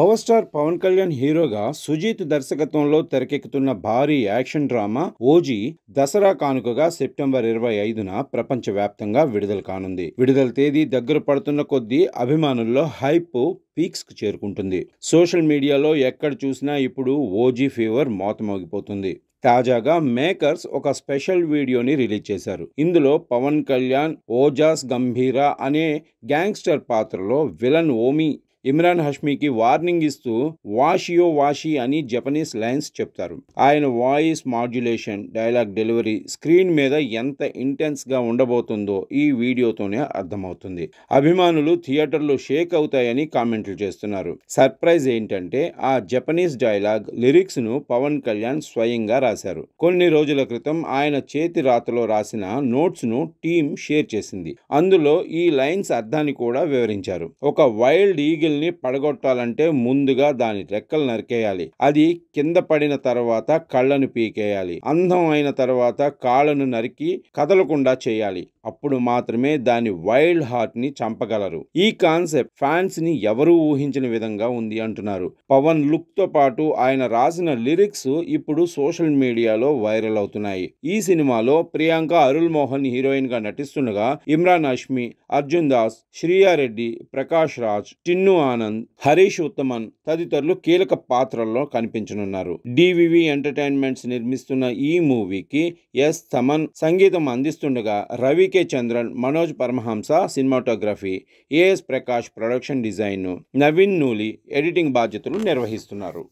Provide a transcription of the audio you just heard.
Power star Pawan Kalyan హీరోగా సుజీత్ దర్శకత్వంలో తెరకెక్కుతున్న భారీ యాక్షన్ డ్రామా ఓజీ దసరా కానుకగా సెప్టెంబర్ 25న ప్రపంచవ్యాప్తంగా విడుదల కానుంది. విడుదల తేదీ దగ్గర పడుతున్న కొద్దీ అభిమానుల్లో హైప్ పీక్స్ కు చేరుకుంటుంది. సోషల్ మీడియాలో ఎక్కడ చూసినా ఇప్పుడు ఓజీ ఫీవర్ మోతమోగిపోతుంది. తాజాగా మేకర్స్ ఒక స్పెషల్ వీడియోని రిలీజ్ చేశారు. ఇందులో పవన్ కళ్యాణ్ ఓజాస్ గంభీరా అనే గ్యాంగ్స్టర్ పాత్రలో విలన్ ఓమి ఇమ్రాన్ హష్మీకి వార్నింగ్ ఇస్తూ వాషియో వాషి అని జపనీస్ లైన్స్ చెప్తారు. ఆయన voice modulation, dialogue delivery screen మీద ఎంత ఇంటెన్స్ గా ఉండబోతుందో ఈ వీడియోతోనే అర్థమవుతుంది. అభిమానులు థియేటర్లో షేక్ అవుతాయని కామెంట్లు చేస్తున్నారు. సర్ప్రైజ్ ఏంటంటే ఆ జపనీస్ డైలాగ్ లిరిక్స్ ను పవన్ కళ్యాణ్ స్వయంగా రాశారు. కొన్ని రోజుల క్రితం ఆయన చేతి రాతలో రాసిన నోట్స్ ను టీమ్ షేర్ చేసింది. అందులో ఈ లైన్స్ అర్థాన్ని కూడా వివరించారు. ఒక వైల్డ్ ఈగిల్ ని పడగొట్టాలంటే ముందుగా దాని రెక్కలు నరికేయాలి. అది కింద పడిన తర్వాత కళ్ళను పీకేయాలి. అందం అయిన తర్వాత కాళ్ళను నరికి కదలకుండా చేయాలి. అప్పుడు మాత్రమే దాని వైల్డ్ హార్ట్ ని చంపగలరు. ఈ కాన్సెప్ట్ ఫ్యాన్స్ ని ఎవరూ ఊహించిన విధంగా ఉంది అంటున్నారు. పవన్ లుక్ తో పాటు ఆయన రాసిన లిరిక్స్ ఇప్పుడు సోషల్ మీడియాలో వైరల్ అవుతున్నాయి. ఈ సినిమాలో ప్రియాంక అరుల్ మోహన్ హీరోయిన్ గా నటిస్తుండగా ఇమ్రాన్ హష్మీ, అర్జున్ దాస్, శ్రియా రెడ్డి, ప్రకాష్ రాజ్, టిన్ను ఆనంద్, హరీష్ ఉత్తమన్ తదితరులు కీలక పాత్రల్లో కనిపించనున్నారు. డివివి ఎంటర్టైన్మెంట్స్ నిర్మిస్తున్న ఈ మూవీకి ఎస్ తమన్ సంగీతం అందిస్తుండగా Ravi K Chandran, Manoj Paramahamsa cinematography, AS Prakash production design, Naveen Nooli editing బాధ్యతలు నిర్వహిస్తున్నారు.